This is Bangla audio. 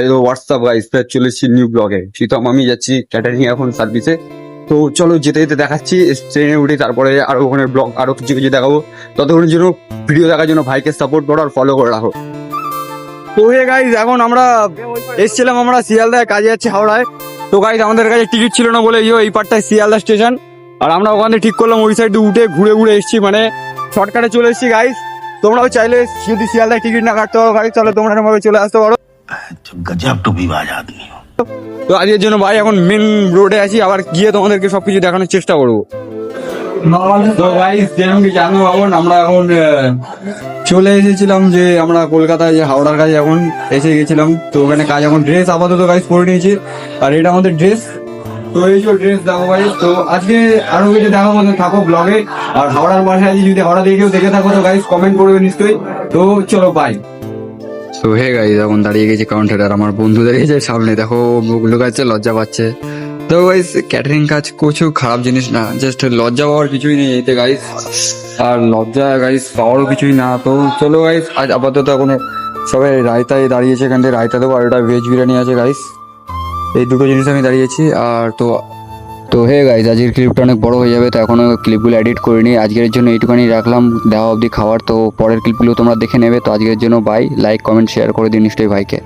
এই হোয়াটসঅ্যাপ গাইস, চলে এসেছি নিউ ব্লগে। শীতম আমি যাচ্ছি ক্যাটারিং এখন সার্ভিসে। তো চলো যেতে যেতে দেখাচ্ছি, ট্রেনে উঠে তারপরে আরো ওখানে ব্লগ আরো কিছু কিছু দেখাবো। ততক্ষণের জন্য ভিডিও দেখার জন্য ভাইকে সাপোর্ট করো আর ফলো করে রাখো। তো হে গাইস, এখন আমরা এসেছিলাম, আমরা শিয়ালদায় কাজে যাচ্ছি হাওড়ায়। তো গাইস আমাদের কাছে টিকিট ছিল না বলে এই পারটায় শিয়ালদা স্টেশন, আর আমরা ওখান থেকে ঠিক করলাম ওই সাইডে উঠে ঘুরে ঘুরে এসেছি, মানে শর্টকাটে চলে এসেছি গাইস। তোমরাও চাইলে যদি শিয়ালদায় টিকিট না কাটতে পারো গাইস, তাহলে তোমরা এরকম চলে আসতে পারো। गजब टोपीबाज आदमी हो। তো আজকের জন্য ভাই এখন মেন রোডে আছি, আবার গিয়ে তোমাদেরকে সবকিছু দেখানোর চেষ্টা করবো। তো গাইস যেরকম কি জানো, এখন আমরা এখন চলে এসেছিলাম যে আমরা কলকাতায় যে হাওড়ার কাছে এখন এসে গেছিলাম। তো ওখানে কাজ এখন ড্রেস আপাতত গাইস পরে নিয়েছি, আর এটা আমাদের ড্রেস। তো এই যে ড্রেস দেখো ভাই। তো আজকে আরো কিছু দেখাবো, থাকো ব্লগে। আর হাওড়ার বাসায় আছি, যদি হাওড়া দিয়ে কেউ দেখে থাকো তো গাইস কমেন্ট করবে নিশ্চয়ই। তো চলো বাই। তো হে গাইস এখন দাঁড়িয়ে গেছে কাউন্টারে, আর আমার বন্ধু দাঁড়িয়েছে সামনে, দেখো মুখ লুকাচ্ছে, লজ্জা পাচ্ছে। তো গাইস ক্যাটারিং কাজ কিছু খারাপ জিনিস না, জাস্ট লজ্জা পাওয়ার কিছুই নেই এতে গাইস, আর লজ্জা গাইস পাওয়ারও কিছুই না। তো চলো গাইস, আজ আপাতত এখন সবাই রায়তায় দাঁড়িয়েছে, এখান থেকে রায়তা দেবো, আর ওটা ভেজ বিরিয়ানি আছে গাইস। এই দুটো জিনিস আমি দাঁড়িয়েছি। আর তো তো হে গাইস, আজকের ক্লিপটা অনেক বড় হয়ে যাবে, তো এখনো ক্লিপগুলো এডিট করিনি। আজকের জন্য এইটুখানি রাখলাম, দেওয়া অবধি খাওয়ার। তো পরের ক্লিপগুলো তোমরা দেখে নেবে। তো আজকের জন্য বাই, লাইক কমেন্ট শেয়ার করে দিন নিশ্চয়ই ভাইকে।